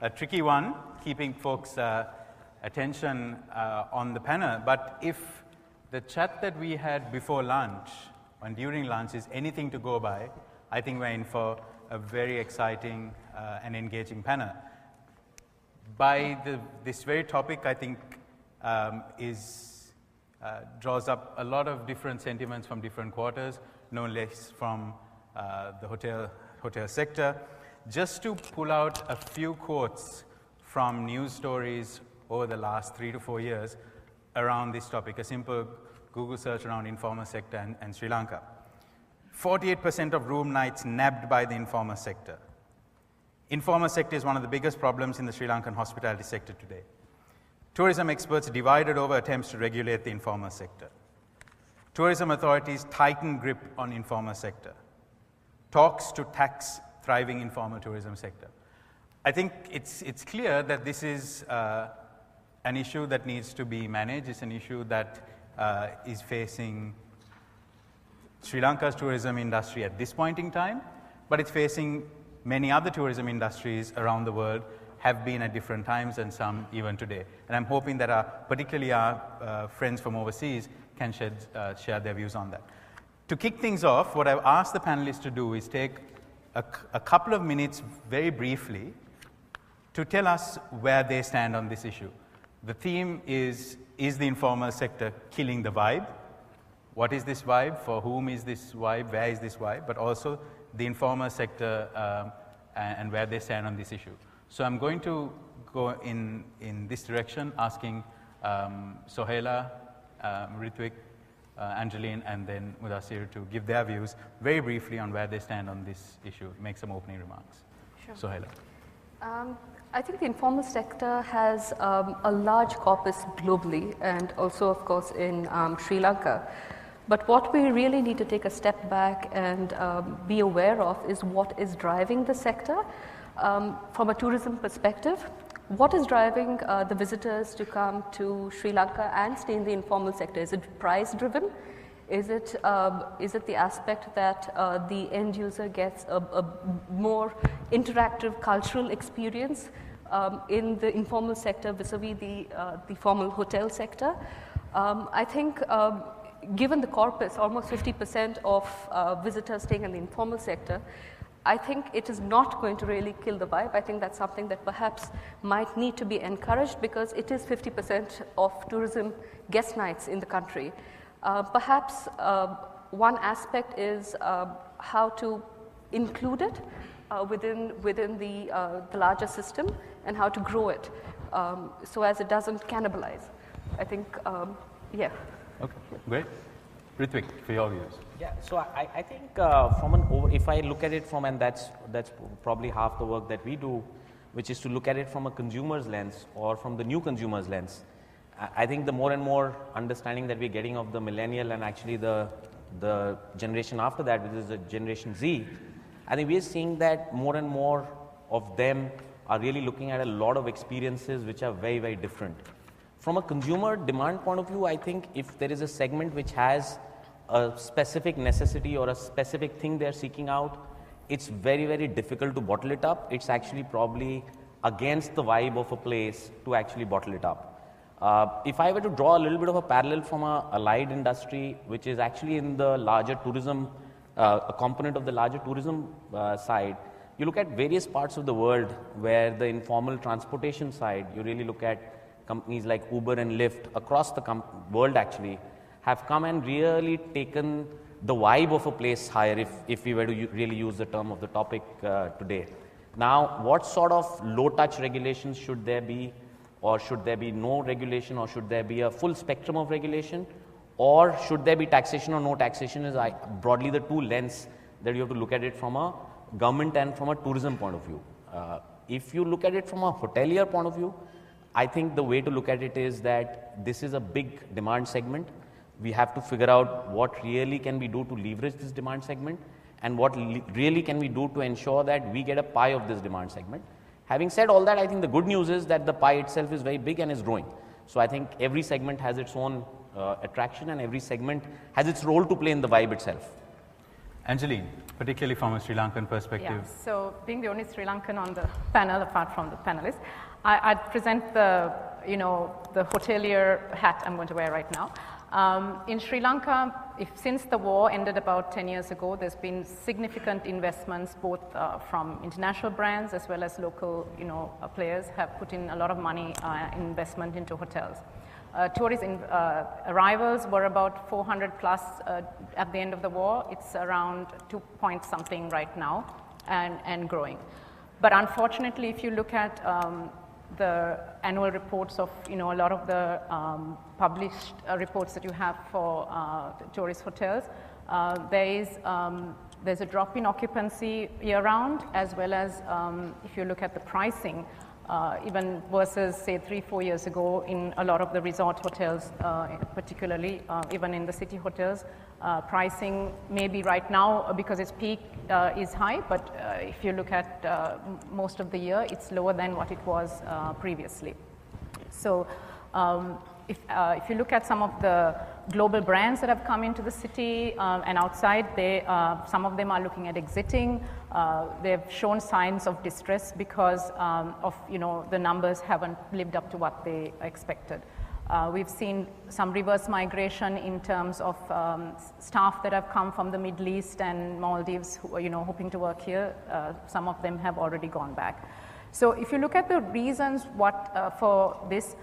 a tricky one, keeping folks' attention on the panel. But if the chat that we had before lunch and during lunch is anything to go by, I think we're in for a very exciting and engaging panel. By this very topic, I think draws up a lot of different sentiments from different quarters, no less from the hotel sector. Just to pull out a few quotes from news stories over the last 3 to 4 years around this topic, a simple Google search around informal sector and Sri Lanka. 48% of room nights nabbed by the informal sector. Informal sector is one of the biggest problems in the Sri Lankan hospitality sector today. Tourism experts divided over attempts to regulate the informal sector. Tourism authorities tighten grip on informal sector. Talks to tax thriving informal tourism sector. I think it's clear that this is an issue that needs to be managed. It's an issue that is facing Sri Lanka's tourism industry at this point in time, but it's facing many other tourism industries around the world, have been at different times and some even today. And I'm hoping that particularly our friends from overseas can share their views on that. To kick things off, what I've asked the panelists to do is take a couple of minutes very briefly to tell us where they stand on this issue. The theme is the informal sector killing the vibe? What is this vibe? For whom is this vibe? Where is this vibe? But also the informal sector and where they stand on this issue. So I'm going to go in this direction, asking Sohalia, Ritwik, Angeline, and then Mudassir to give their views very briefly on where they stand on this issue, make some opening remarks. Sure. Sohalia. I think the informal sector has a large corpus globally and also, of course, in Sri Lanka. But what we really need to take a step back and be aware of is what is driving the sector from a tourism perspective. What is driving the visitors to come to Sri Lanka and stay in the informal sector? Is it price driven? Is it the aspect that the end user gets a more interactive cultural experience in the informal sector vis-a-vis the formal hotel sector? I think given the corpus, almost 50% of visitors staying in the informal sector, I think it is not going to really kill the vibe. I think that's something that perhaps might need to be encouraged because it is 50% of tourism guest nights in the country. Perhaps one aspect is how to include it within the larger system and how to grow it so as it doesn't cannibalize. I think, yeah. Okay, great. Ritwik, for your views. Yeah, so I think if I look at it from, and that's probably half the work that we do, which is to look at it from a consumer's lens or from the new consumer's lens. I think the more and more understanding that we're getting of the millennial and actually the generation after that, which is the Generation Z, I think we're seeing that more and more of them are really looking at a lot of experiences which are very, very different. From a consumer demand point of view, I think if there is a segment which has a specific necessity or a specific thing they're seeking out, it's very, very difficult to bottle it up. It's actually probably against the vibe of a place to actually bottle it up. If I were to draw a little bit of a parallel from a allied industry, which is actually in the larger tourism, a component of the larger tourism side, you look at various parts of the world where the informal transportation side, you really look at companies like Uber and Lyft across the world actually, have come and really taken the vibe of a place higher, if we were to really use the term of the topic today. Now, what sort of low-touch regulations should there be, or should there be no regulation, or should there be a full spectrum of regulation, or should there be taxation or no taxation is broadly the two lenses that you have to look at it from a government and from a tourism point of view. If you look at it from a hotelier point of view, I think the way to look at it is that this is a big demand segment. We have to figure out what really can we do to leverage this demand segment and what really can we do to ensure that we get a pie of this demand segment. Having said all that, I think the good news is that the pie itself is very big and is growing. So I think every segment has its own attraction and every segment has its role to play in the vibe itself. Angeline. particularly from a Sri Lankan perspective. Yeah, so being the only Sri Lankan on the panel, apart from the panelists, I'd present the, the hotelier hat I'm going to wear right now. In Sri Lanka, since the war ended about 10 years ago, there's been significant investments both from international brands as well as local, players have put in a lot of money investment into hotels. Tourist arrivals were about 400 plus at the end of the war. It's around 2 point something right now and growing. But unfortunately, if you look at the annual reports of, a lot of the published reports that you have for tourist hotels, there's a drop in occupancy year-round, as well as if you look at the pricing, even versus say 3-4 years ago in a lot of the resort hotels, particularly even in the city hotels, pricing maybe right now because its peak is high, but if you look at most of the year, it's lower than what it was previously. So if you look at some of the global brands that have come into the city and outside, some of them are looking at exiting. They've shown signs of distress because of the numbers haven't lived up to what they expected. We've seen some reverse migration in terms of staff that have come from the Middle East and Maldives, who are hoping to work here. Some of them have already gone back. So if you look at the reasons for this,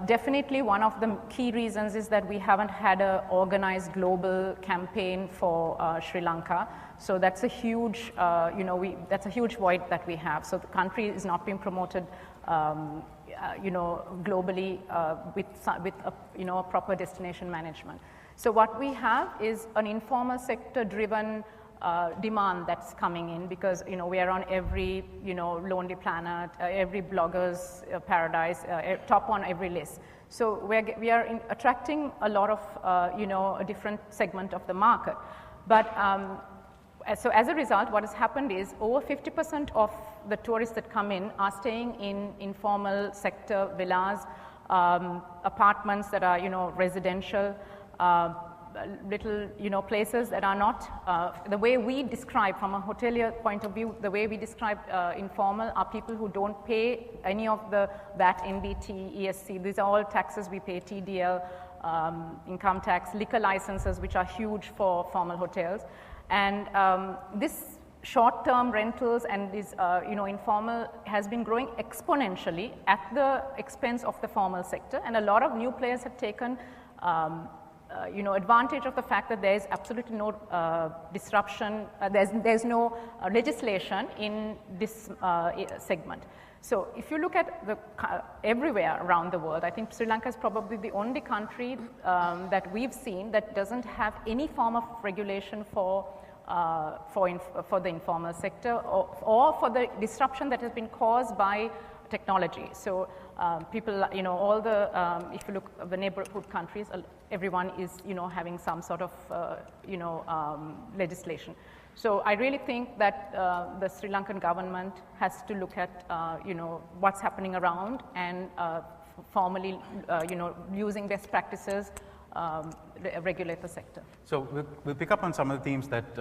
definitely one of the key reasons is that we haven't had an organized global campaign for Sri Lanka. So that's a huge, that's a huge void that we have. So the country is not being promoted, globally with a proper destination management. So what we have is an informal sector driven demand that's coming in because we are on every Lonely Planet, every blogger's paradise, top on every list. So we are attracting a lot of a different segment of the market. But so as a result, what has happened is over 50% of the tourists that come in are staying in informal sector villas, apartments that are residential. Little places that are not, the way we describe from a hotelier point of view, the way we describe informal are people who don't pay any of the VAT, NBT, ESC, these are all taxes we pay, TDL, income tax, liquor licenses, which are huge for formal hotels. And this short-term rentals and this informal has been growing exponentially at the expense of the formal sector, and a lot of new players have taken advantage of the fact that there is absolutely no disruption, there's no legislation in this segment. So if you look at everywhere around the world, I think Sri Lanka is probably the only country that we've seen that doesn't have any form of regulation for the informal sector or for the disruption that has been caused by technology. So people, all the, if you look at the neighborhood countries, everyone is, having some sort of, legislation. So I really think that the Sri Lankan government has to look at, what's happening around and formally, using best practices, regulate the sector. So we'll pick up on some of the themes that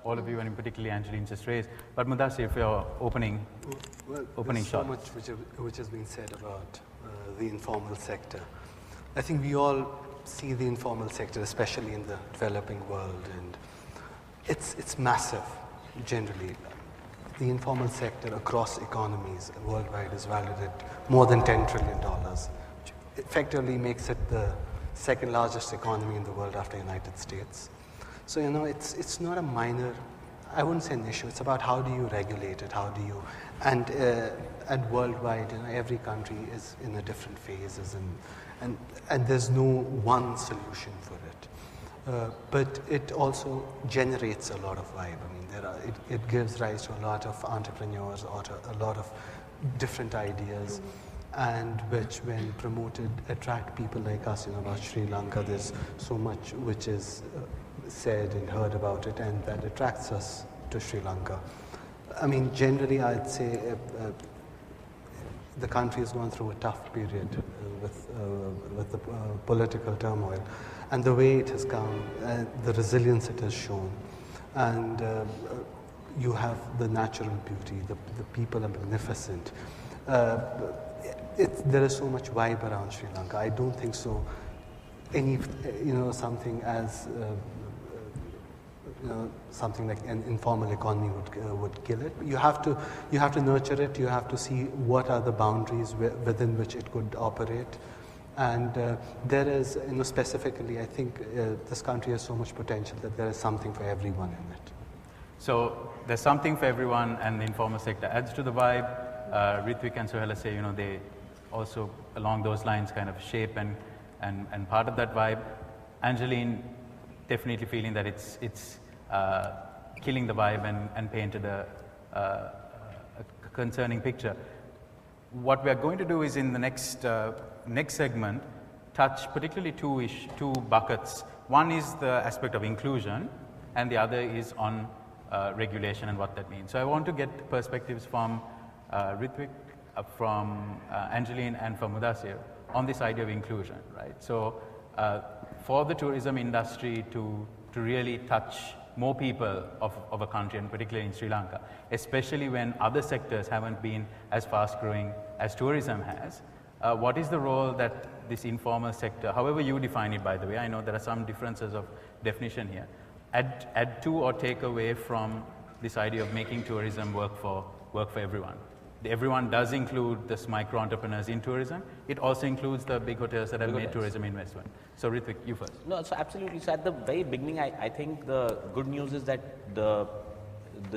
all of you, and particularly Angeline, just raised. But Mudassir, for your opening shot. So much which has been said about the informal sector. I think we all see the informal sector, especially in the developing world, and it's massive. Generally, the informal sector across economies worldwide is valued at more than $10 trillion, which effectively makes it the second largest economy in the world after the United States. So, it's not a minor, I wouldn't say an issue, it's about how do you regulate it, how do you, and worldwide, every country is in a different phases, and there's no one solution for it. But it also generates a lot of vibe. I mean, it gives rise to a lot of entrepreneurs, or a lot of different ideas, and which, when promoted, attract people like us. About Sri Lanka, there's so much which is said and heard about it, and that attracts us to Sri Lanka. I mean, generally, I'd say the country has gone through a tough period with the political turmoil, and the way it has come, the resilience it has shown, and you have the natural beauty, the people are magnificent. There is so much vibe around Sri Lanka. I don't think so. Something as something like an informal economy would kill it. You have to nurture it. You have to see what are the boundaries within which it could operate. And there is, specifically, I think this country has so much potential that there is something for everyone in it. So there's something for everyone, and the informal sector adds to the vibe. Ritwik and Sohalia say, they also along those lines kind of shape and part of that vibe. Angeline definitely feeling that it's killing the vibe and painted a concerning picture. What we are going to do is in the next segment touch particularly two buckets. One is the aspect of inclusion, and the other is on regulation and what that means. So I want to get perspectives from Ritwik, from Angeline, and from Mudassir on this idea of inclusion, right? So for the tourism industry to really touch more people of a country, and particularly in Sri Lanka, especially when other sectors haven't been as fast growing as tourism has, what is the role that this informal sector, however you define it, by the way, I know there are some differences of definition here, add to or take away from this idea of making tourism work for everyone? Everyone does include this micro entrepreneurs in tourism. It also includes the big hotels that have made tourism investment. So Ritwik, you first. No, so absolutely. So at the very beginning, I think the good news is that the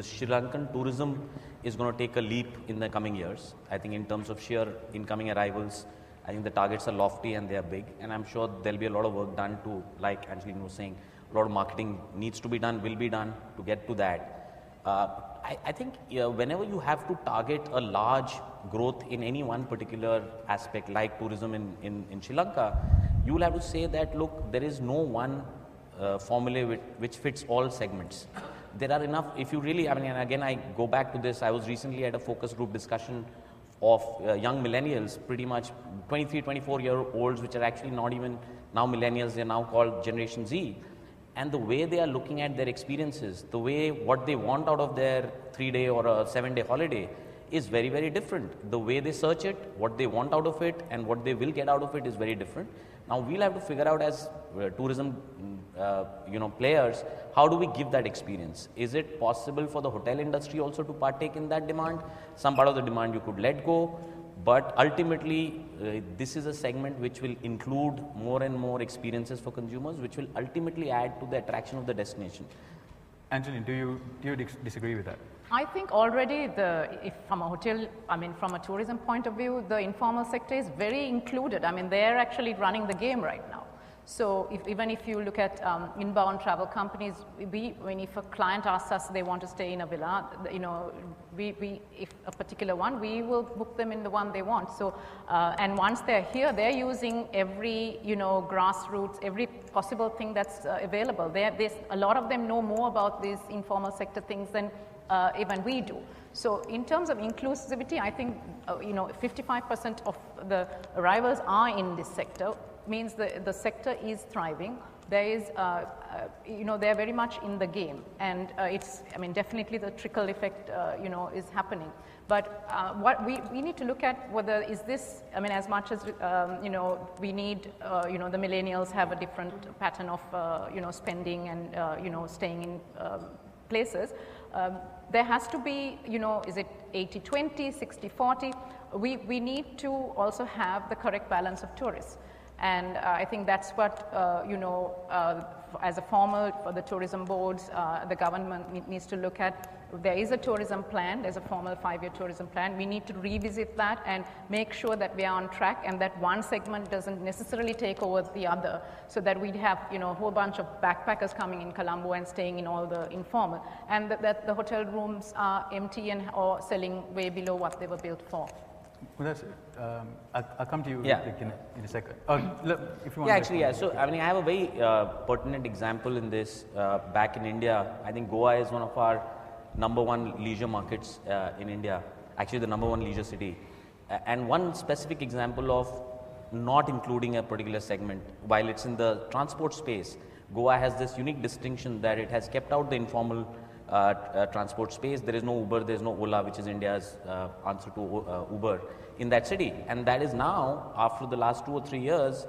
Sri Lankan tourism is going to take a leap in the coming years. I think in terms of sheer incoming arrivals, I think the targets are lofty and they are big. And I'm sure there'll be a lot of work done to, like Angeline was saying, a lot of marketing needs to be done, will be done to get to that. I think whenever you have to target a large growth in any one particular aspect, like tourism in Sri Lanka, you will have to say that, look, there is no one formula which fits all segments. There are enough, if you really, and again, I go back to this, I was recently at a focus group discussion of young millennials, pretty much 23, 24-year-olds, which are actually not even now millennials, they're now called Generation Z. And the way they are looking at their experiences, the way what they want out of their 3-day or a 7-day holiday is very, very different. The way they search it, what they want out of it, and what they will get out of it is very different. Now we'll have to figure out as tourism players, how do we give that experience? Is it possible for the hotel industry also to partake in that demand? Some part of the demand you could let go. But ultimately, this is a segment which will include more and more experiences for consumers, which will ultimately add to the attraction of the destination. Angeline, do you disagree with that? I think already from a tourism point of view, the informal sector is very included. I mean, they're actually running the game right now. So even if you look at inbound travel companies, if a client asks us they want to stay in a villa, if a particular one, we will book them in the one they want. So and once they're here, they're using every grassroots, every possible thing that's available. There's a lot of them know more about these informal sector things than even we do. So in terms of inclusivity, I think 55% of the arrivals are in this sector. Means the sector is thriving. There is, they're very much in the game, and definitely the trickle effect, is happening. But what we need to look at whether is this, as much as we need, the millennials have a different pattern of, spending and staying in places. There has to be, is it 80-20, 60-40? We need to also have the correct balance of tourists. And I think that's what, as a formal for the tourism boards, the government needs to look at. There is a tourism plan, there's a formal 5-year tourism plan. We need to revisit that and make sure that we are on track and that one segment doesn't necessarily take over the other, so that we have, a whole bunch of backpackers coming in Colombo and staying in all the informal, and that the hotel rooms are empty and or selling way below what they were built for. Well, that's it. I'll come to you in a second. Look, if you want. Yeah, actually, yeah. So, I have a very pertinent example in this. Back in India, I think Goa is one of our #1 leisure markets in India. Actually, the #1 leisure city. And one specific example of not including a particular segment, while it's in the transport space, Goa has this unique distinction that it has kept out the informal transport space. There is no Uber, there is no Ola, which is India's answer to Uber in that city. And that is now, after the last 2 or 3 years,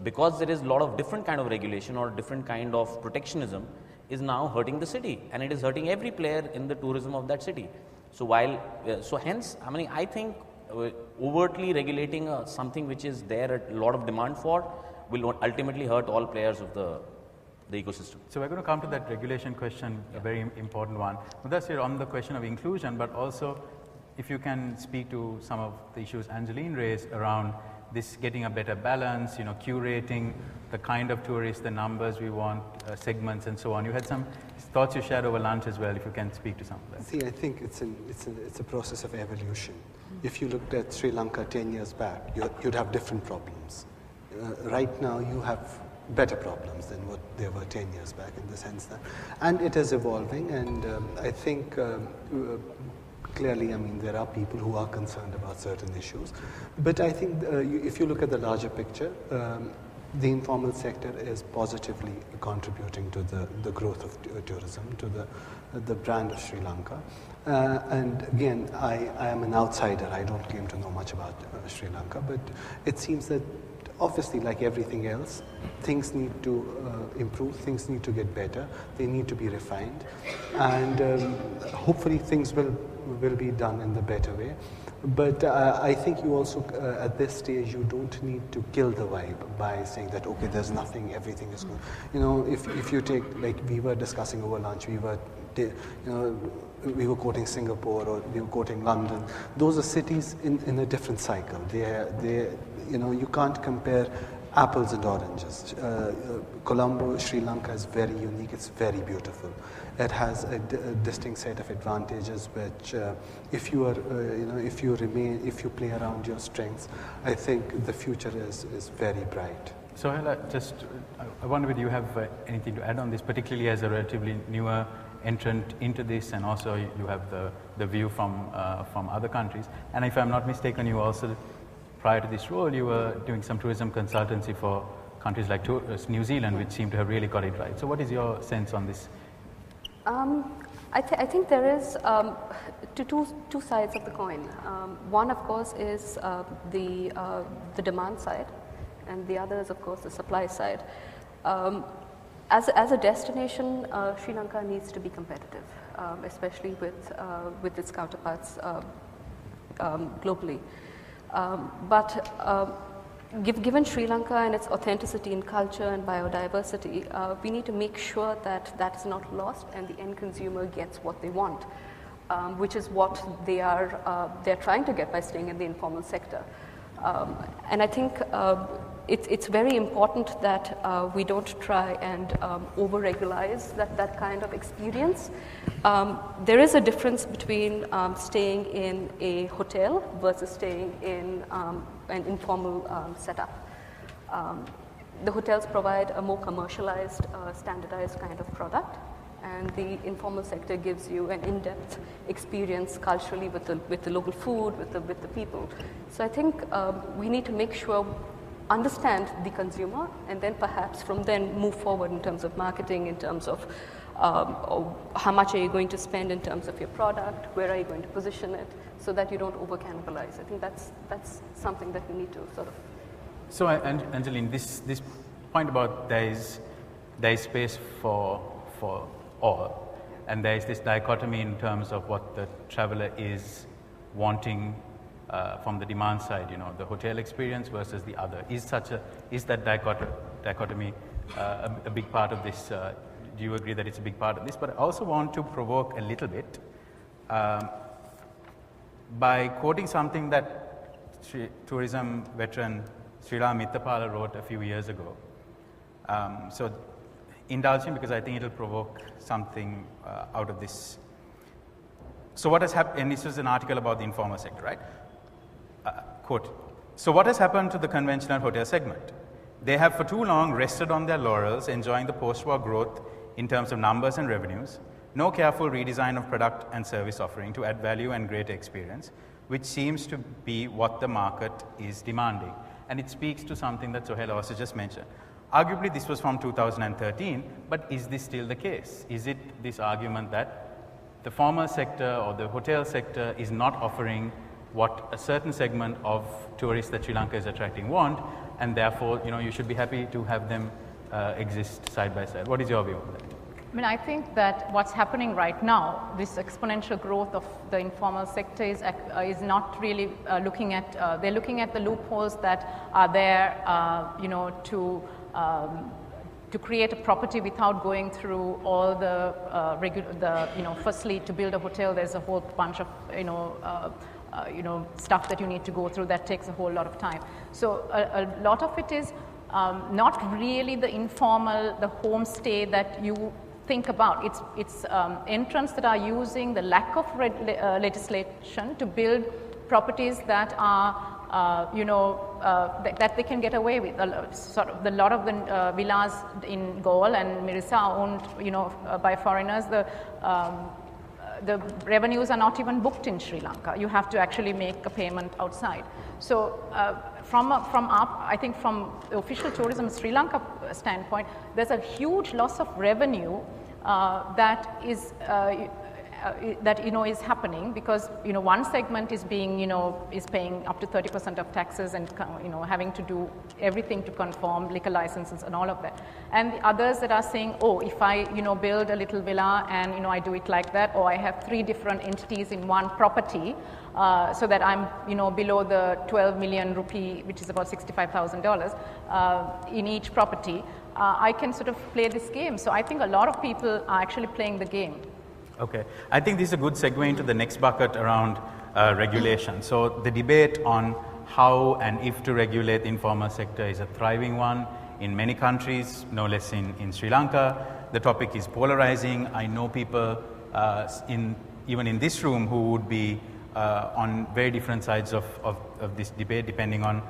because there is a lot of different kind of regulation or different kind of protectionism, is now hurting the city, and it is hurting every player in the tourism of that city. So while, so hence, I mean, I think overtly regulating something which is there a lot of demand for will ultimately hurt all players of the ecosystem. So we're going to come to that regulation question, a very important one. Mudassir, on the question of inclusion, but also if you can speak to some of the issues Angeline raised around this getting a better balance, you know, curating the kind of tourists, the numbers we want, segments and so on. You had some thoughts you shared over lunch as well, if you can speak to some of that. See, I think it's a process of evolution. If you looked at Sri Lanka 10 years back, you'd have different problems. Right now, you have better problems than what there were 10 years back in the sense that, and it is evolving, and I think clearly, I mean, there are people who are concerned about certain issues, but I think if you look at the larger picture, the informal sector is positively contributing to the growth of tourism, to the brand of Sri Lanka. And again, I am an outsider. I don't claim to know much about Sri Lanka, but it seems that obviously, like everything else, things need to improve, things need to get better, they need to be refined, and hopefully things will be done in the better way. But I think you also, at this stage, you don't need to kill the vibe by saying that, okay, there's nothing, everything is good. You know, if you take, like we were discussing over lunch, we were quoting Singapore or we were quoting London. Those are cities in a different cycle. You know, you can't compare apples and oranges. Colombo, Sri Lanka is very unique, it's very beautiful. It has a distinct set of advantages which if you are, if you play around your strengths, I think the future is very bright. Sohalia, I wonder whether you have anything to add on this, particularly as a relatively newer entrant into this, and also you have the view from other countries. And if I'm not mistaken, you also, prior to this role, you were doing some tourism consultancy for countries like New Zealand, which seem to have really got it right. So what is your sense on this? I think there is two sides of the coin. One, of course, is the demand side, and the other is, of course, the supply side. As a destination, Sri Lanka needs to be competitive, especially with its counterparts globally. Given Sri Lanka and its authenticity in culture and biodiversity, we need to make sure that that is not lost and the end consumer gets what they want, which is what they're trying to get by staying in the informal sector. And I think it's very important that we don't try and over-regularize that kind of experience. There is a difference between staying in a hotel versus staying in an informal setup. The hotels provide a more commercialized, standardized kind of product, and the informal sector gives you an in-depth experience culturally with the local food, with the people. So I think we need to make sure, understand the consumer, and then perhaps from then move forward in terms of marketing, in terms of how much are you going to spend in terms of your product, where are you going to position it, so that you don't over-cannibalize. I think that's something that we need to sort of... So, Angeline, this point about there is space for all, and there is this dichotomy in terms of what the traveler is wanting from the demand side, you know, the hotel experience versus the other. Is that dichotomy a big part of this? Do you agree that it's a big part of this? But I also want to provoke a little bit by quoting something that tourism veteran Srila Mittapala wrote a few years ago. So indulge him because I think it'll provoke something out of this. So what has happened, and this was an article about the informal sector, right? Quote, so what has happened to the conventional hotel segment? They have for too long rested on their laurels, enjoying the post-war growth in terms of numbers and revenues, no careful redesign of product and service offering to add value and greater experience, which seems to be what the market is demanding. And it speaks to something that Sohalia also just mentioned. Arguably, this was from 2013, but is this still the case? Is it this argument that the formal sector or the hotel sector is not offering what a certain segment of tourists that Sri Lanka is attracting want, and therefore, you should be happy to have them exist side by side? What is your view on that? I mean, I think that what's happening right now, this exponential growth of the informal sector is not really looking at, they're looking at the loopholes that are there, to create a property without going through all the, firstly to build a hotel, there's a whole bunch of, stuff that you need to go through that takes a whole lot of time. So a lot of it is not really the informal, the homestay that you think about. It's entrants that are using the lack of legislation to build properties that are, that they can get away with. Sort of a lot of the villas in Galle and Mirissa are owned, by foreigners. The revenues are not even booked in Sri Lanka. You have to actually make a payment outside. So I think from the official tourism Sri Lanka standpoint, there's a huge loss of revenue that is happening because one segment is being is paying up to 30% of taxes and having to do everything to conform liquor licenses and all of that, and the others that are saying, oh, if I build a little villa and I do it like that, or I have 3 different entities in one property, so that I'm below the 12 million rupee, which is about $65,000 in each property, I can sort of play this game. So I think a lot of people are actually playing the game. Okay, I think this is a good segue into the next bucket around regulation. So the debate on how and if to regulate the informal sector is a thriving one in many countries, no less in Sri Lanka. The topic is polarizing. I know people even in this room who would be on very different sides of this debate depending on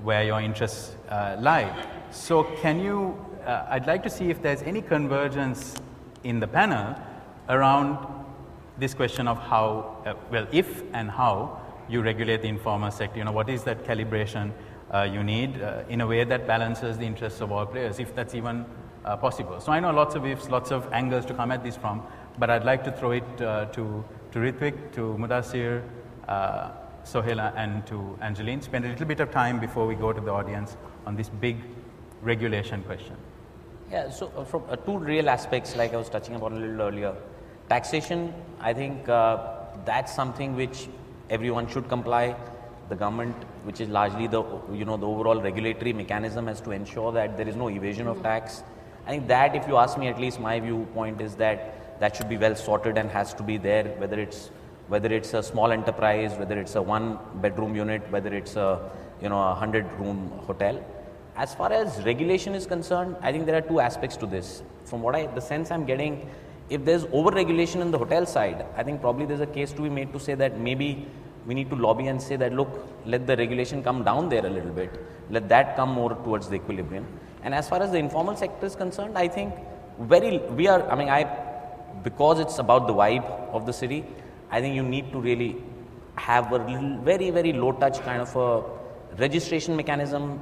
where your interests lie. So can you, I'd like to see if there's any convergence in the panel around this question of how, if and how you regulate the informal sector. What is that calibration you need in a way that balances the interests of all players, if that's even possible. So I know lots of ifs, lots of angles to come at this from, but I'd like to throw it to Ritwik, to Mudassir, Sohalia, and to Angeline. Spend a little bit of time before we go to the audience on this big regulation question. Yeah, so from 2 real aspects, like I was touching upon a little earlier. Taxation, I think that's something which everyone should comply. The government, which is largely the the overall regulatory mechanism, has to ensure that there is no evasion of tax. I think that, if you ask me, at least my viewpoint is that should be well sorted and has to be there. Whether it's a small enterprise, whether it's a 1-bedroom unit, whether it's a 100-room hotel. As far as regulation is concerned, I think there are 2 aspects to this. From the sense I'm getting, if there's over-regulation in the hotel side, I think probably there's a case to be made to say that maybe we need to lobby and say that, look, let the regulation come down there a little bit. Let that come more towards the equilibrium. And as far as the informal sector is concerned, I think because it's about the vibe of the city, I think you need to really have a little, very, very low-touch kind of a registration mechanism,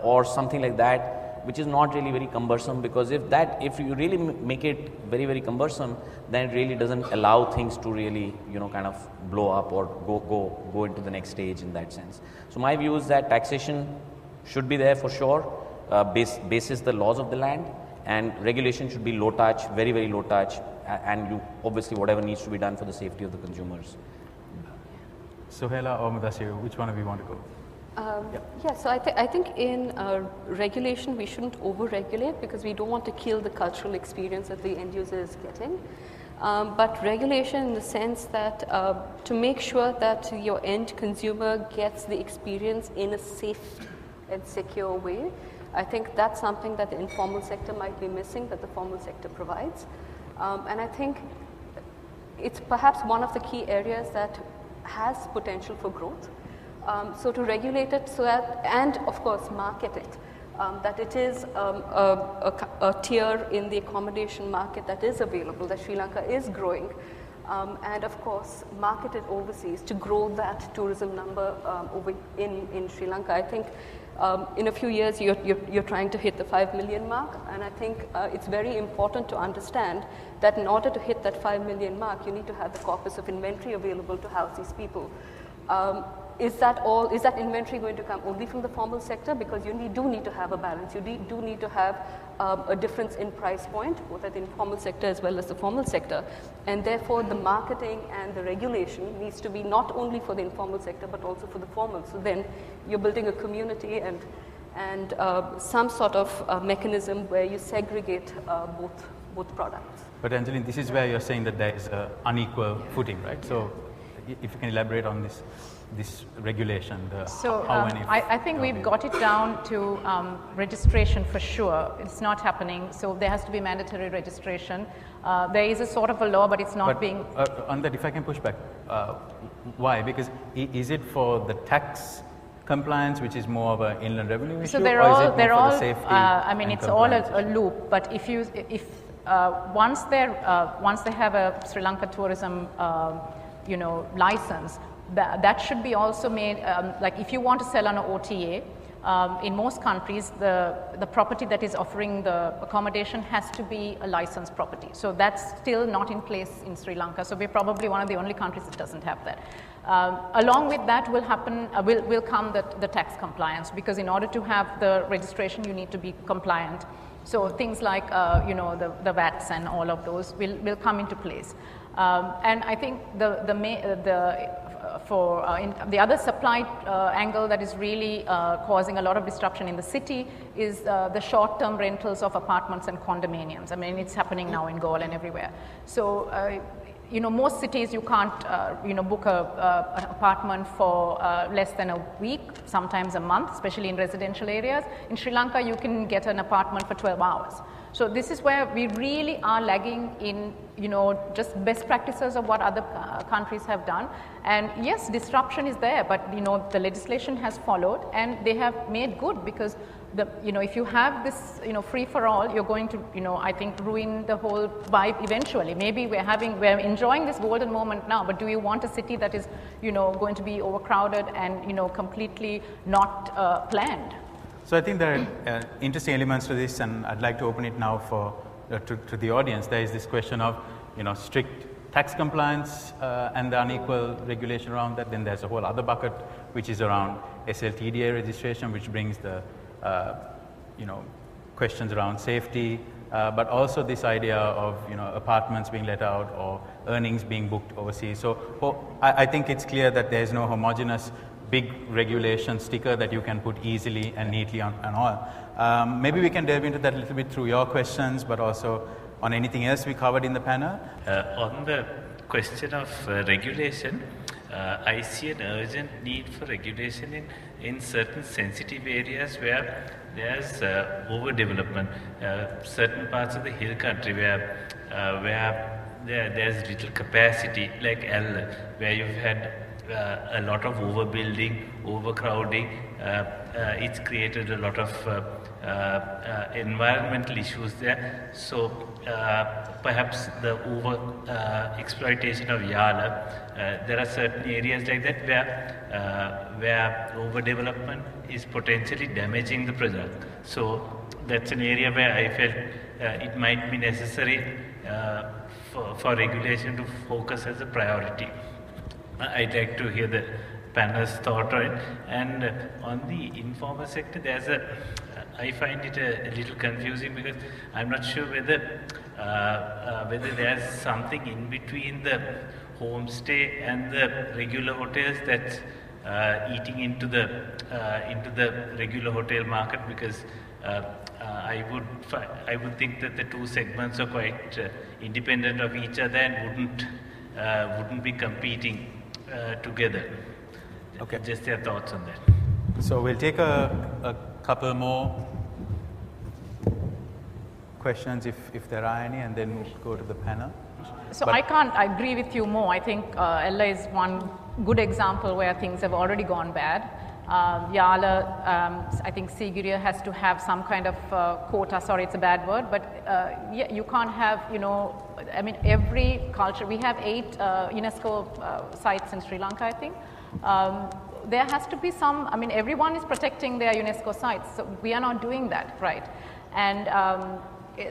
or something like that, which is not really very cumbersome, because if you really make it very, very cumbersome, then it really doesn't allow things to really, kind of blow up or go into the next stage in that sense. So my view is that taxation should be there for sure, basis the laws of the land, and regulation should be low touch, very, very low touch, and obviously whatever needs to be done for the safety of the consumers. Sohalia or Mudassir, which one of you want to go? Yeah, so I think in regulation we shouldn't over-regulate because we don't want to kill the cultural experience that the end user is getting. But regulation in the sense that to make sure that your end consumer gets the experience in a safe and secure way, I think that's something that the informal sector might be missing that the formal sector provides. And I think it's perhaps one of the key areas that has potential for growth. So to regulate it so that, and of course market it, that it is a tier in the accommodation market that is available, that Sri Lanka is growing, and of course market it overseas to grow that tourism number over in Sri Lanka. I think in a few years you're trying to hit the 5 million mark, and I think it's very important to understand that in order to hit that 5 million mark, you need to have the corpus of inventory available to house these people. Is that inventory going to come only from the formal sector? Because you do need to have a balance. You do need to have a difference in price point, both at the informal sector as well as the formal sector. And therefore, the marketing and the regulation needs to be not only for the informal sector, but also for the formal. So then you're building a community and some sort of mechanism where you segregate both products. But Angeline, this is where you're saying that there is an unequal footing, right? So if you can elaborate on this regulation, I think we've got it down to registration for sure. It's not happening, so there has to be mandatory registration. There is a sort of a law, but it's not being... on that, if I can push back, why? Because is it for the tax compliance, which is more of an inland revenue issue, so they're or all, is it more for the safety I mean, it's all a loop, but once they have a Sri Lanka tourism license, that should be also made, like if you want to sell on an OTA, in most countries, the property that is offering the accommodation has to be a licensed property. So that's still not in place in Sri Lanka. So we're probably one of the only countries that doesn't have that. Along with that will come the tax compliance, because in order to have the registration, you need to be compliant. So things like the VATs and all of those will come into place. And I think the other supply angle that is really causing a lot of disruption in the city is the short-term rentals of apartments and condominiums. I mean, it's happening now in Galle and everywhere. So, most cities you can't, book an apartment for less than a week, sometimes a month, especially in residential areas. In Sri Lanka, you can get an apartment for 12 hours. So this is where we really are lagging in, just best practices of what other countries have done. And yes, disruption is there, but the legislation has followed, and they have made good, because if you have this, free for all, you're going to, I think, ruin the whole vibe eventually. Maybe we're enjoying this golden moment now, but do you want a city that is, going to be overcrowded and, completely not planned? So I think there are interesting elements to this, and I'd like to open it now to the audience. There is this question of, strict tax compliance and the unequal regulation around that. Then there's a whole other bucket, which is around SLTDA registration, which brings the questions around safety, but also this idea of apartments being let out or earnings being booked overseas. So I think it's clear that there is no homogeneous big regulation sticker that you can put easily and neatly on all. Maybe we can delve into that a little bit through your questions, but also on anything else we covered in the panel. On the question of regulation, I see an urgent need for regulation in certain sensitive areas where there's overdevelopment. Certain parts of the hill country where there's little capacity, like Ella, where you've had a lot of overbuilding, overcrowding. It's created a lot of environmental issues there. So perhaps the exploitation of Yala, there are certain areas like that where overdevelopment is potentially damaging the product. So that's an area where I felt it might be necessary for regulation to focus as a priority. I'd like to hear the panel's thought on it. And on the informal sector, I find it a little confusing, because I'm not sure whether there's something in between the homestay and the regular hotels that's eating into the regular hotel market, because I would think that the two segments are quite independent of each other and wouldn't be competing together. Okay. Just your thoughts on that. So we'll take a couple more questions if there are any, and then we'll go to the panel. So I can't agree with you more. I think Ella is one good example where things have already gone bad. Yala, I think Sigiriya has to have some kind of quota. Sorry, it's a bad word, but yeah, you can't have, you know, I mean, every culture. We have 8 UNESCO sites in Sri Lanka, I think. There has to be some. I mean, everyone is protecting their UNESCO sites, so we are not doing that, right? And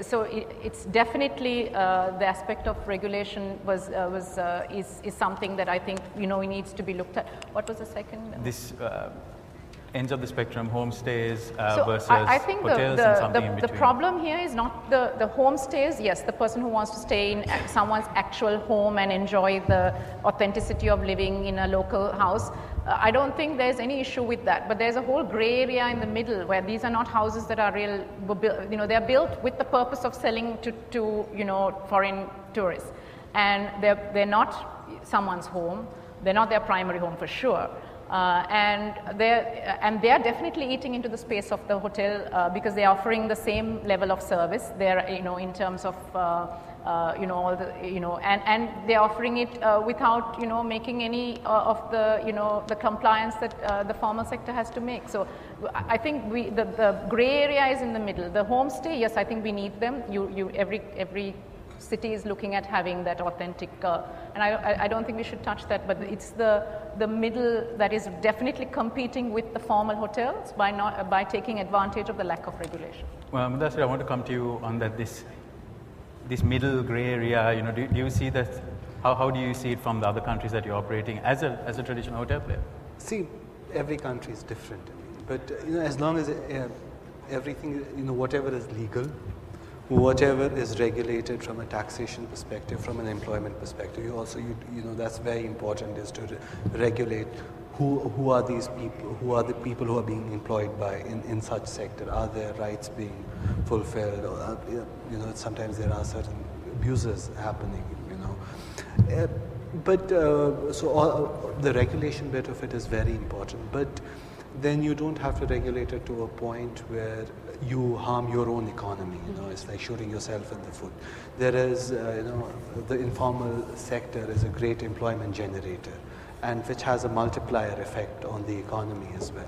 so it's definitely the aspect of regulation is something that I think, you know, it needs to be looked at. What was the second? This ends of the spectrum, homestays So versus I think hotels and something in the between. problem here is not the homestays. Yes, the person who wants to stay in someone's actual home and enjoy the authenticity of living in a local house. I don't think there's any issue with that, but there's a whole gray area in the middle where these are not houses that are real, you know, they're built with the purpose of selling to you know, foreign tourists, and they're not someone's home, they're not their primary home for sure. And they're definitely eating into the space of the hotel because they're offering the same level of service. They're, you know, in terms of you know, all the, you know, and they're offering it without, you know, making any of the, you know, the compliance that the formal sector has to make. So I think the gray area is in the middle. The homestay, yes, I think we need them. Every city is looking at having that authentic, and I don't think we should touch that, but it's the middle that is definitely competing with the formal hotels by taking advantage of the lack of regulation. Well, Mudassir, I want to come to you on that. This middle gray area, you know, do you see that? How do you see it from the other countries that you're operating as a traditional hotel player? See, every country is different, but you know, as long as everything, you know, whatever is legal, whatever is regulated from a taxation perspective, from an employment perspective, you know, that's very important, is to regulate who are these people, who are the people who are being employed by in such sector, are their rights being fulfilled, or you know, sometimes there are certain abuses happening, you know. So the regulation bit of it is very important, but then you don't have to regulate it to a point where you harm your own economy. You know, it's like shooting yourself in the foot. There is, you know, the informal sector is a great employment generator, and which has a multiplier effect on the economy as well.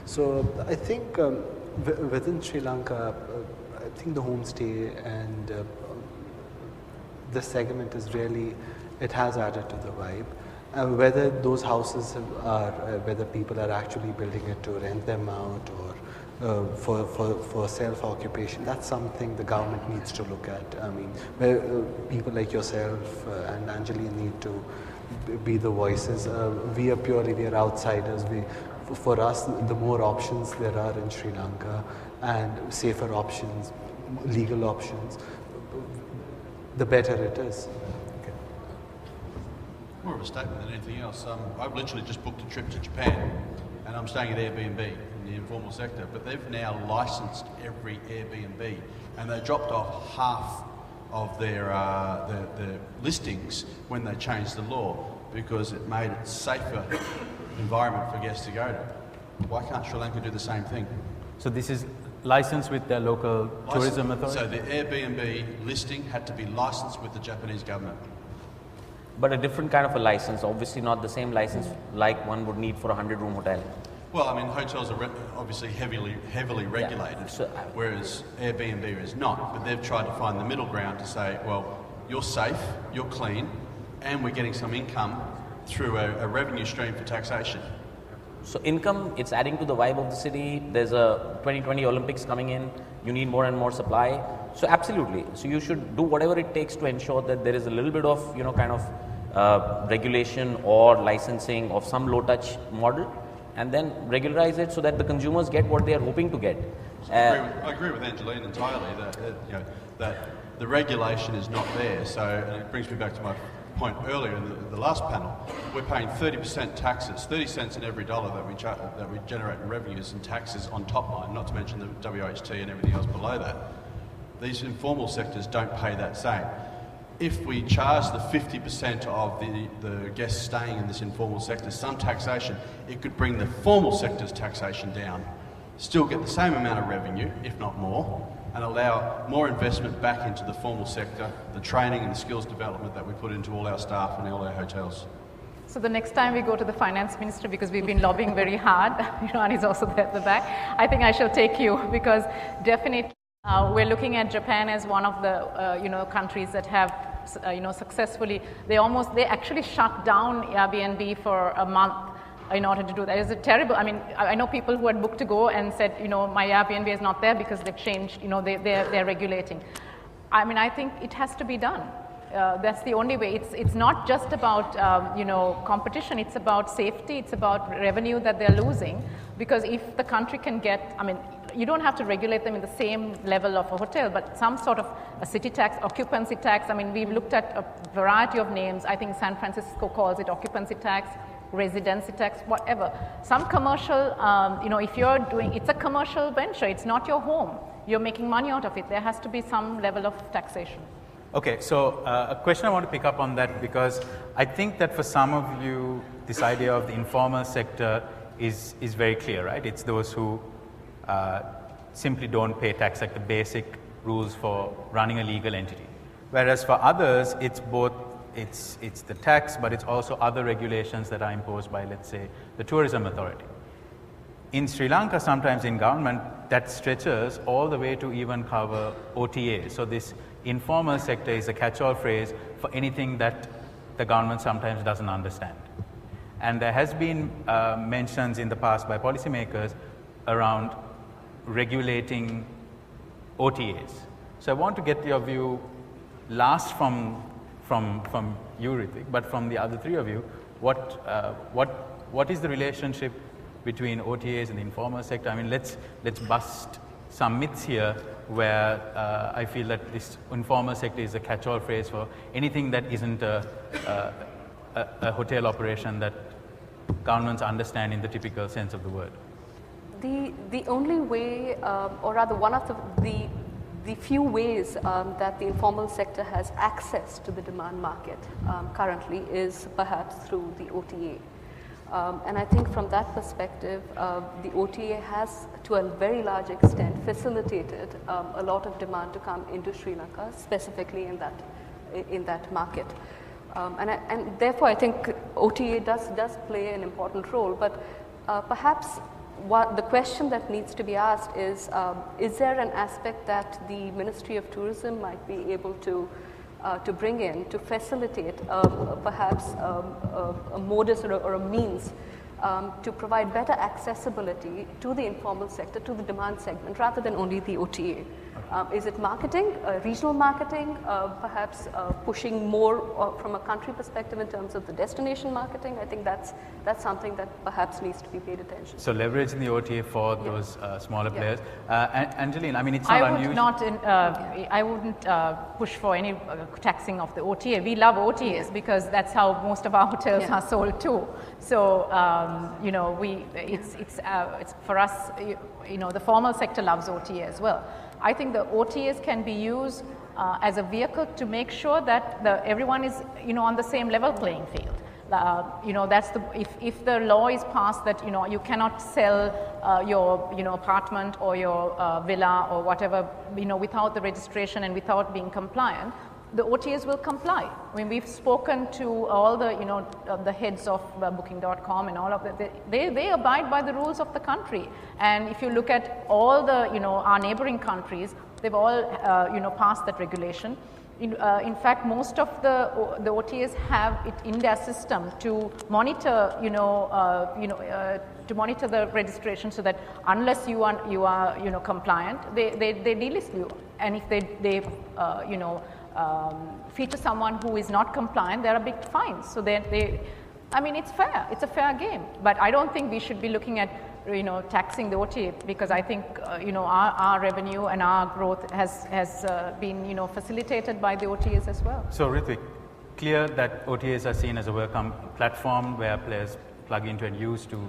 So I think within Sri Lanka, I think the homestay and this segment is really, it has added to the vibe. Whether those houses are, whether people are actually building it to rent them out or for self-occupation, that's something the government needs to look at. I mean, where people like yourself and Angeline need to be the voices. We are outsiders. For us, the more options there are in Sri Lanka and safer options, legal options, the better it is. More of a statement than anything else. I've literally just booked a trip to Japan, and I'm staying at Airbnb in the informal sector, but they've now licensed every Airbnb, and they dropped off half of their listings when they changed the law, because it made it safer environment for guests to go to. Why can't Sri Lanka do the same thing? So this is licensed with the local tourism authority? So the Airbnb listing had to be licensed with the Japanese government. But a different kind of a license, obviously not the same license like one would need for a 100-room hotel. Well, I mean, hotels are obviously heavily regulated, yeah. So, whereas Airbnb is not. But they've tried to find the middle ground to say, well, you're safe, you're clean, and we're getting some income through a revenue stream for taxation. So income, it's adding to the vibe of the city. There's a 2020 Olympics coming in. You need more and more supply. So absolutely. So you should do whatever it takes to ensure that there is a little bit of, you know, kind of regulation or licensing of some low-touch model, and then regularize it so that the consumers get what they are hoping to get. I agree with Angeline entirely that, you know, that the regulation is not there. So and it brings me back to my point earlier in the last panel. We're paying 30% taxes, 30 cents in every dollar that we generate in revenues and taxes on top line, not to mention the WHT and everything else below that. These informal sectors don't pay that same. If we charge the 50% of the guests staying in this informal sector some taxation, it could bring the formal sector's taxation down, still get the same amount of revenue, if not more, and allow more investment back into the formal sector, the training and the skills development that we put into all our staff and all our hotels. So the next time we go to the finance minister, because we've been lobbying very hard, Iran is also there at the back, I think I shall take you, because definitely we're looking at Japan as one of the countries that have successfully, they actually shut down Airbnb for a month in order to do that. It's a terrible, I mean, I know people who had booked to go and said, my Airbnb is not there because they've changed, they're regulating. I mean, I think it has to be done. That's the only way. It's not just about competition. It's about safety. It's about revenue that they're losing. Because if the country can get, I mean, you don't have to regulate them in the same level of a hotel, but some sort of a city tax, occupancy tax. I mean, we've looked at a variety of names. I think San Francisco calls it occupancy tax, residency tax, whatever. Some commercial, if you're doing, it's a commercial venture. It's not your home. You're making money out of it. There has to be some level of taxation. Okay, so a question I want to pick up on that, because I think that for some of you, this idea of the informal sector is very clear, right? It's those who simply don't pay tax, like the basic rules for running a legal entity. Whereas for others, it's both, it's the tax, but it's also other regulations that are imposed by, let's say, the tourism authority. In Sri Lanka, sometimes in government, that stretches all the way to even cover OTAs. So this informal sector is a catch-all phrase for anything that the government sometimes doesn't understand. And there has been mentions in the past by policymakers around regulating OTAs. So I want to get your view last from you, Ritwik, but from the other three of you, what is the relationship between OTAs and the informal sector? I mean, let's bust some myths here where I feel that this informal sector is a catch-all phrase for anything that isn't a hotel operation that governments understand in the typical sense of the word. The only way, or rather one of the few ways that the informal sector has access to the demand market currently is perhaps through the OTA. And I think from that perspective, the OTA has, to a very large extent, facilitated a lot of demand to come into Sri Lanka, specifically in that market. And therefore, I think OTA does play an important role. But perhaps the question that needs to be asked is there an aspect that the Ministry of Tourism might be able to bring in to facilitate perhaps a modus or a means to provide better accessibility to the informal sector, to the demand segment, rather than only the OTA. Is it marketing, regional marketing, perhaps pushing more from a country perspective in terms of the destination marketing? I think that's something that perhaps needs to be paid attention to. So leveraging the OTA for those smaller players. Angeline, I mean, it's not unusual. I wouldn't push for any taxing of the OTA. We love OTAs because that's how most of our hotels are sold too. So it's for us. The formal sector loves OTA as well. I think the OTAs can be used as a vehicle to make sure that everyone is on the same level playing field. That's if the law is passed that you cannot sell your apartment or your villa or whatever without the registration and without being compliant, the OTAs will comply. I mean, we've spoken to all the the heads of Booking.com and all of that. They abide by the rules of the country. And if you look at all the our neighboring countries, they've all passed that regulation. In fact, most of the OTAs have it in their system to monitor, to monitor the registration, so that unless you are compliant, they delist you. And if they feature someone who is not compliant, there are big fines. So I mean, it's fair. It's a fair game. But I don't think we should be looking at taxing the OTA, because I think our revenue and our growth has been facilitated by the OTAs as well. So Ritwik, clear that OTAs are seen as a welcome platform where players plug into and use to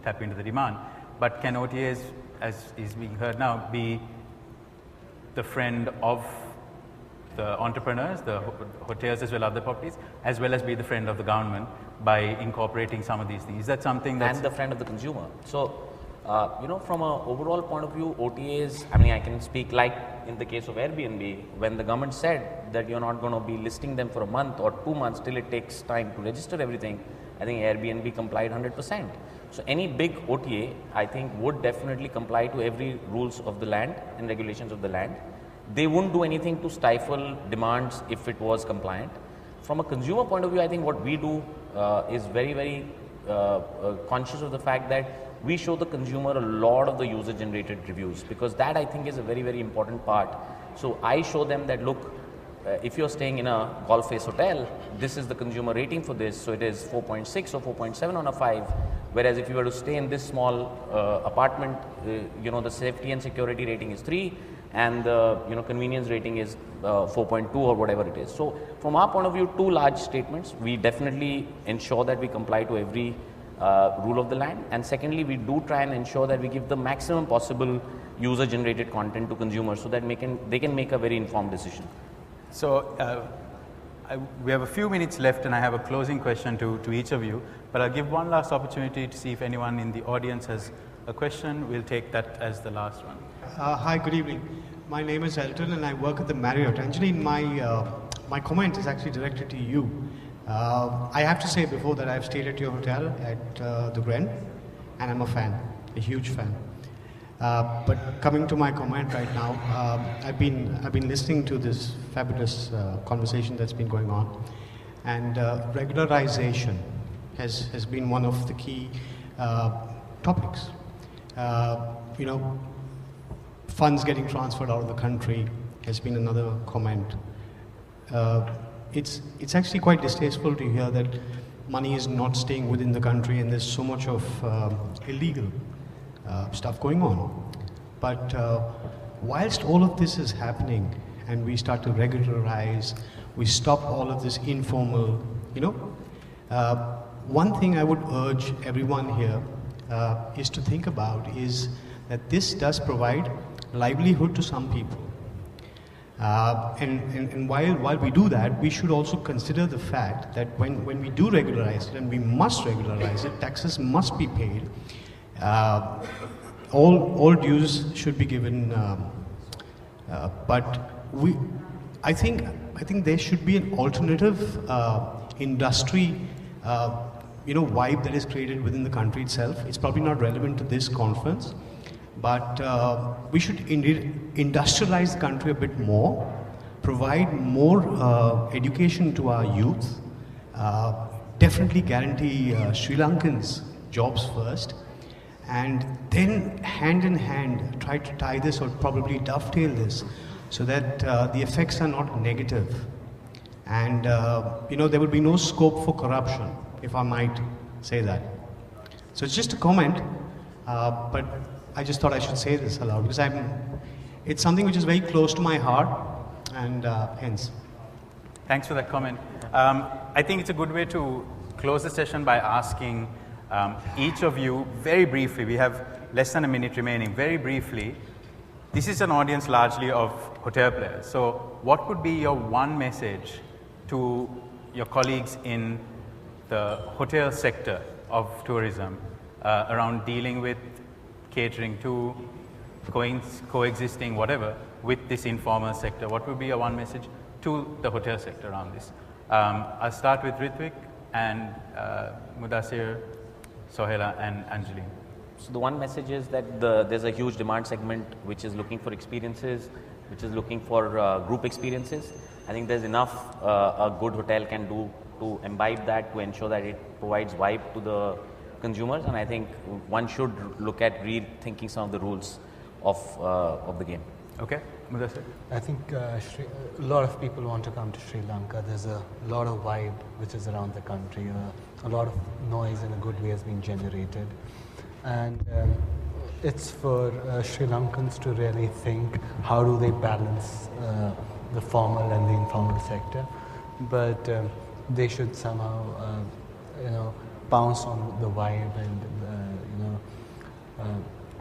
tap into the demand. But can OTAs, as is being heard now, be the friend of the entrepreneurs, the hotels as well as other properties, as well as be the friend of the government by incorporating some of these things? Is that something that's... And the friend of the consumer. So From an overall point of view, OTAs, I mean, I can speak like in the case of Airbnb, when the government said that you're not going to be listing them for a month or 2 months till it takes time to register everything, I think Airbnb complied 100%. So any big OTA, I think, would definitely comply to every rules of the land and regulations of the land. They wouldn't do anything to stifle demands if it was compliant. From a consumer point of view, I think what we do is very, very conscious of the fact that we show the consumer a lot of the user generated reviews, because that I think is a very, very important part. So I show them that, look, if you're staying in a golf face hotel, this is the consumer rating for this, so it is 4.6 or 4.7 on a 5, whereas if you were to stay in this small apartment, the safety and security rating is 3, and the convenience rating is 4.2 or whatever it is. So from our point of view, 2 large statements. We definitely ensure that we comply to every rule of the land, and secondly, we do try and ensure that we give the maximum possible user generated content to consumers so that they can make a very informed decision. So we have a few minutes left, and I have a closing question to each of you, but I'll give one last opportunity to see if anyone in the audience has a question. We'll take that as the last one. Hi, good evening. My name is Elton and I work at the Marriott. Angeline, my comment is actually directed to you. I have to say before that I've stayed at your hotel at the Gren, and I'm a fan, a huge fan. But coming to my comment right now, I've been listening to this fabulous conversation that's been going on, and regularization has been one of the key topics. Funds getting transferred out of the country has been another comment. It's actually quite distasteful to hear that money is not staying within the country and there's so much of illegal stuff going on. But whilst all of this is happening and we start to regularize, we stop all of this informal, one thing I would urge everyone here is to think about is that this does provide livelihood to some people. And while we do that, we should also consider the fact that when we do regularize it, and we must regularize it, taxes must be paid. All dues should be given, but I think there should be an alternative industry, vibe that is created within the country itself. It's probably not relevant to this conference, but we should indeed industrialize the country a bit more, provide more education to our youth, definitely guarantee Sri Lankans jobs first, and then hand in hand try to tie this or probably dovetail this so that the effects are not negative, and there will be no scope for corruption, if I might say that. So it's just a comment, but I just thought I should say this aloud because it's something which is very close to my heart, and hence. Thanks for that comment. I think it's a good way to close the session by asking each of you very briefly, we have less than a minute remaining, very briefly, this is an audience largely of hotel players. So what would be your one message to your colleagues in the hotel sector of tourism around dealing with catering to, coexisting, whatever, with this informal sector? What would be your one message to the hotel sector around this? I'll start with Ritwik and Mudassir, Sohalia and Angeline. So the one message is that there's a huge demand segment which is looking for experiences, which is looking for group experiences. I think there's enough a good hotel can do to imbibe that, to ensure that it provides vibe to the consumers, and I think one should look at rethinking some of the rules of the game. Okay, Mudassir. I think a lot of people want to come to Sri Lanka. There's a lot of vibe which is around the country. A lot of noise in a good way has been generated, and it's for Sri Lankans to really think how do they balance the formal and the informal sector, but they should somehow pounce on the vibe and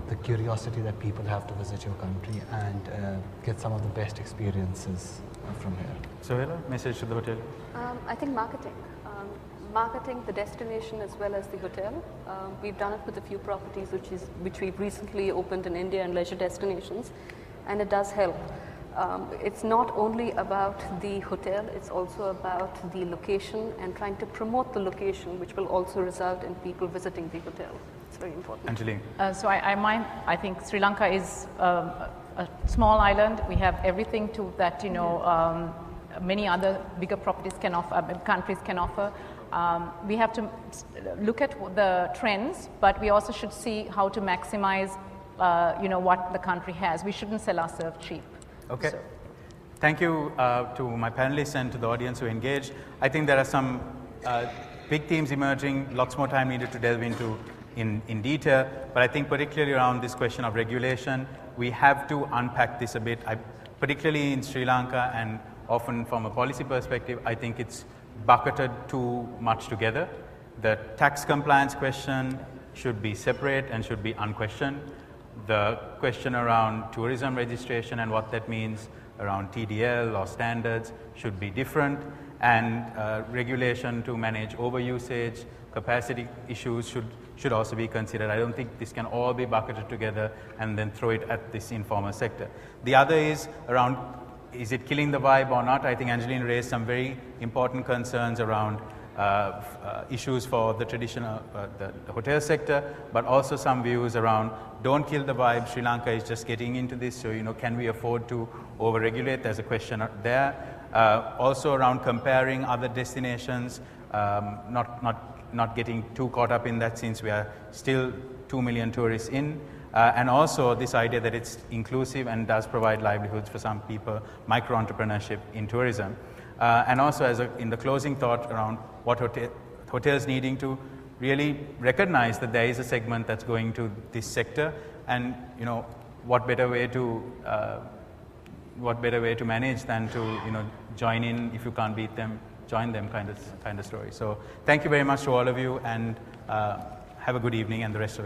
the curiosity that people have to visit your country and get some of the best experiences from here. Sohalia, message to the hotel? I think marketing. marketing the destination as well as the hotel. We've done it with a few properties which we've recently opened in India and leisure destinations, and it does help. It's not only about the hotel, it's also about the location and trying to promote the location, which will also result in people visiting the hotel. It's very important. Angeline. So I think Sri Lanka is a small island. We have everything to that, you know, many other bigger properties can offer, countries can offer. We have to look at the trends, but we also should see how to maximize, you know, what the country has. We shouldn't sell ourselves cheap. Okay. So. Thank you to my panelists and to the audience who engaged. I think there are some big themes emerging, lots more time needed to delve into in detail, but I think particularly around this question of regulation, we have to unpack this a bit. Particularly in Sri Lanka and often from a policy perspective, I think it's bucketed too much together. The tax compliance question should be separate and should be unquestioned. The question around tourism registration and what that means around TDL or standards should be different, and regulation to manage overusage, capacity issues should also be considered. I don't think this can all be bucketed together and then throw it at this informal sector. The other is around, is it killing the vibe or not? I think Angeline raised some very important concerns around issues for the traditional the hotel sector, but also some views around don't kill the vibe. Sri Lanka is just getting into this, so you know, can we afford to over-regulate? There's a question there. Also around comparing other destinations, not getting too caught up in that since we are still 2 million tourists in. And also this idea that it's inclusive and does provide livelihoods for some people, micro-entrepreneurship in tourism. And also in the closing thought around what hotels needing to really recognize that there is a segment that's going to this sector, and you know, what better way to manage than to, you know, join in. If you can't beat them, join them kind of story. So thank you very much to all of you, and have a good evening and the rest of it.